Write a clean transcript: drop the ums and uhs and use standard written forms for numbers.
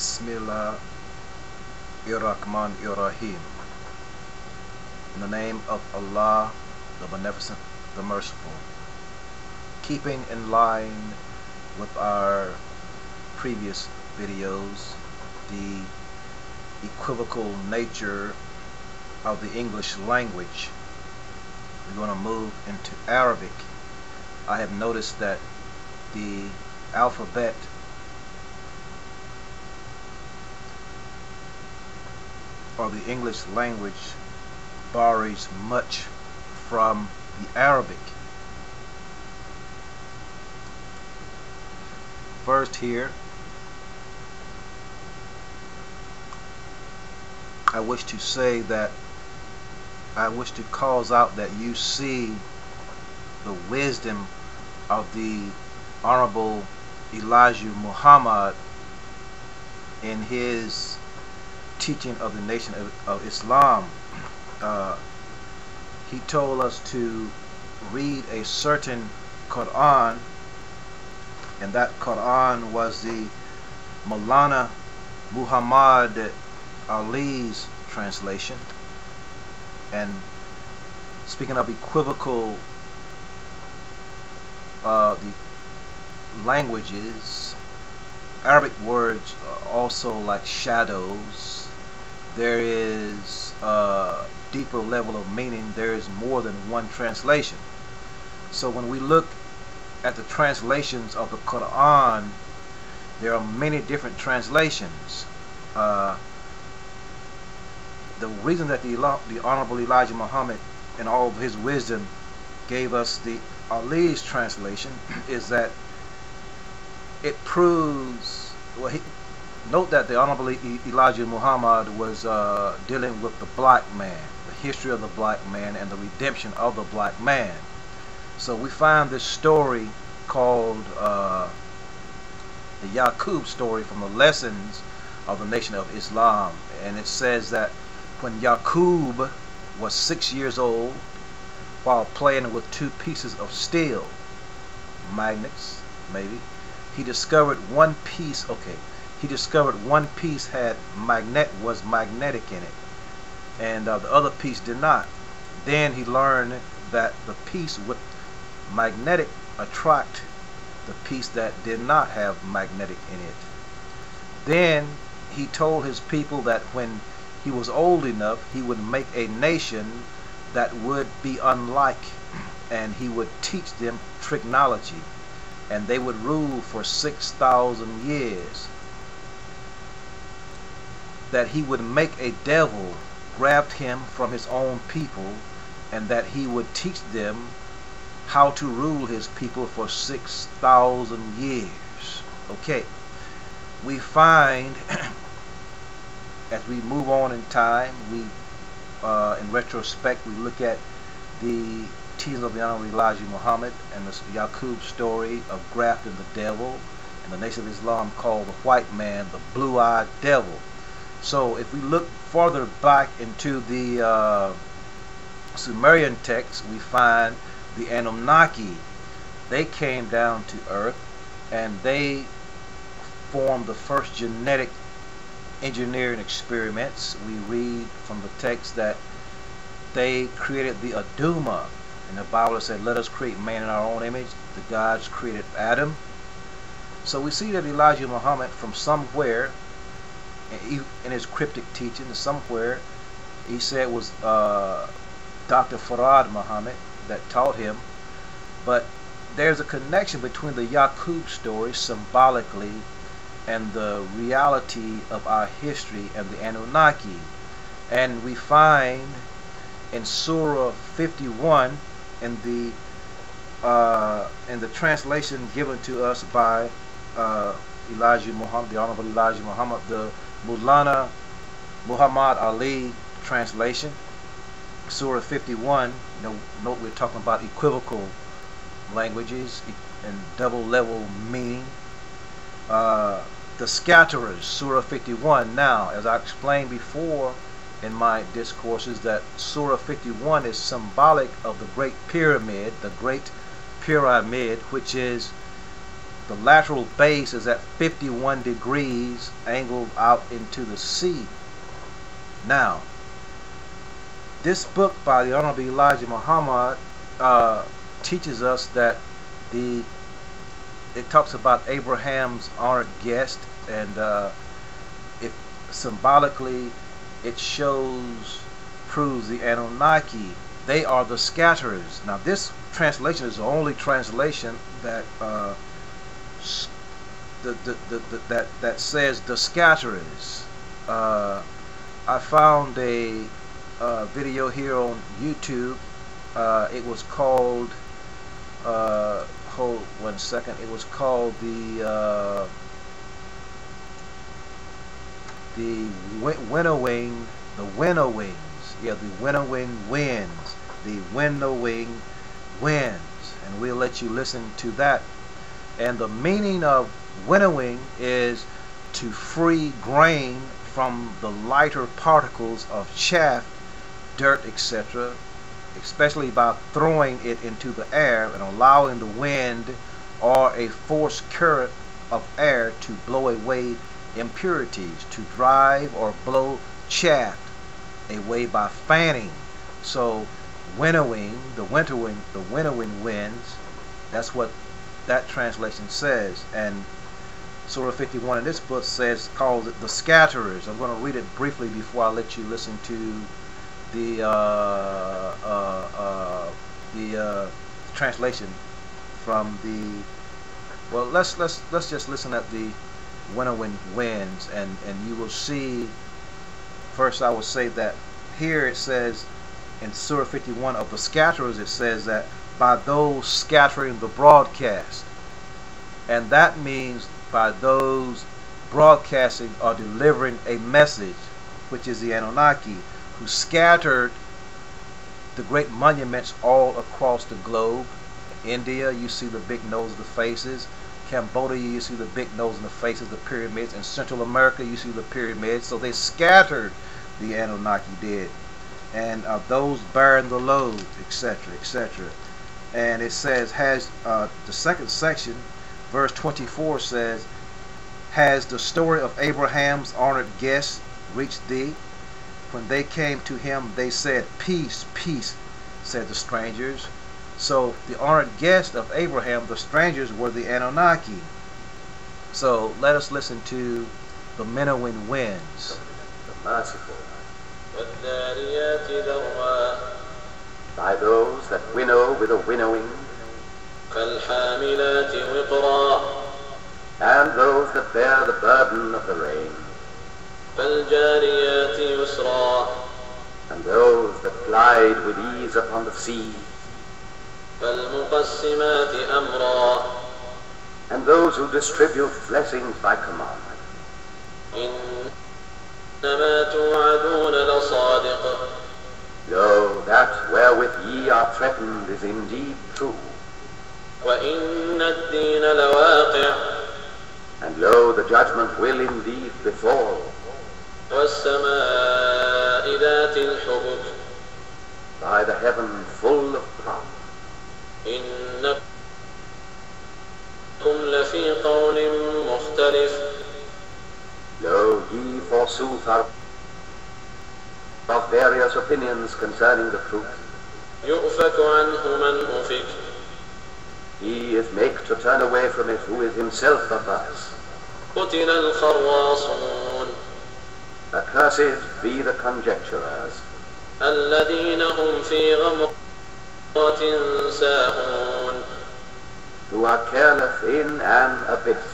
Bismillahir-Rahmanir-Rahim. In the name of Allah, the Beneficent, the Merciful. Keeping in line with our previous videos, the equivocal nature of the English language, we're going to move into Arabic. I have noticed that the alphabet or the English language borrows much from the Arabic. First here, I wish to say that I wish to cause out that you see the wisdom of the Honorable Elijah Muhammad in his teaching of the nation of Islam. He told us to read a certain Quran, and that Quran was the Maulana Muhammad Ali's translation. And speaking of equivocal the languages, Arabic words are also like shadows. There is a deeper level of meaning. There is more than one translation. So when we look at the translations of the Quran, there are many different translations. The reason that the Honorable Elijah Muhammad, in all of his wisdom, gave us the Ali's translation is that it proves, well, note that the Honorable Elijah Muhammad was dealing with the black man, the history of the black man and the redemption of the black man. So we find this story called the Yaqub story from the lessons of the Nation of Islam, and it says that when Yaqub was 6 years old, while playing with two pieces of steel, magnets maybe, he discovered one piece, he discovered one piece was magnetic in it, and the other piece did not. Then he learned that the piece with magnetic attract the piece that did not have magnetic in it. Then he told his people that when he was old enough, he would make a nation that would be unlike, and he would teach them trigonometry, and they would rule for 6,000 years. That he would make a devil graft him from his own people, and that he would teach them how to rule his people for 6,000 years. Okay, we find as we move on in time, we in retrospect, we look at the teachings of the Honorable Elijah Muhammad and the Yaqub story of grafting the devil, and the Nation of Islam called the white man the blue-eyed devil. So if we look further back into the Sumerian text, we find the Anunnaki. They came down to earth and they formed the first genetic engineering experiments. We read from the text that they created the Aduma, and the Bible said, let us create man in our own image. The gods created Adam. So we see that Elijah Muhammad, from somewhere in his cryptic teaching, somewhere he said it was Dr. Farad Muhammad that taught him, but there's a connection between the Yaqub story symbolically and the reality of our history and the Anunnaki. And we find in Surah 51 in the translation given to us by Elijah Muhammad, the Honorable Elijah Muhammad, the Maulana Muhammad Ali translation, Surah 51. Note we're talking about equivocal languages and double level meaning. The scatterers, Surah 51. Now, as I explained before in my discourses, that Surah 51 is symbolic of the Great Pyramid, which is The lateral base is at 51 degrees angled out into the sea. Now, this book by the Honorable Elijah Muhammad teaches us that it talks about Abraham's honored guest, and it symbolically it proves the Anunnaki. They are the scatterers. Now, this translation is the only translation that that says the scatterers. I found a video here on YouTube. It was called hold one second. It was called the winnowing, the winnowings. Yeah, the winnowing winds, the winnowing winds, and we'll let you listen to that. And the meaning of winnowing is to free grain from the lighter particles of chaff, dirt, etc., especially by throwing it into the air and allowing the wind or a forced current of air to blow away impurities, to drive or blow chaff away by fanning. So winnowing, the winnowing winds, that's what that translation says. And Surah 51 in this book calls it the scatterers. I'm going to read it briefly before I let you listen to the translation from the. Well, let's just listen at the winnowing winds, and you will see. First, I will say that here it says in Surah 51 of the scatterers, it says that by those scattering the broadcast, and that means by those broadcasting or delivering a message, which is the Anunnaki, who scattered the great monuments all across the globe. India, you see the big nose of the faces. Cambodia, you see the big nose in the faces, the pyramids. In Central America, you see the pyramids. So they scattered, the Anunnaki did. And those bearing the load, etc., etc. And it says, the second section, verse 24 says, has the story of Abraham's honored guests reached thee? When they came to him, they said, peace, peace, said the strangers. So the honored guests of Abraham, the strangers, were the Anunnaki. So let us listen to the winnowing winds. The merciful. By those that winnow with a winnowing, and those that bear the burden of the rain, and those that glide with ease upon the sea, and those who distribute blessings by commandment. Lo, that wherewith ye are threatened is indeed true. And lo, the judgment will indeed befall. By the heaven full of clouds. Lo, ye forsooth are of various opinions concerning the truth. He is made to turn away from it who is himself averse. Accursed be the conjecturers, who are careless in an abyss.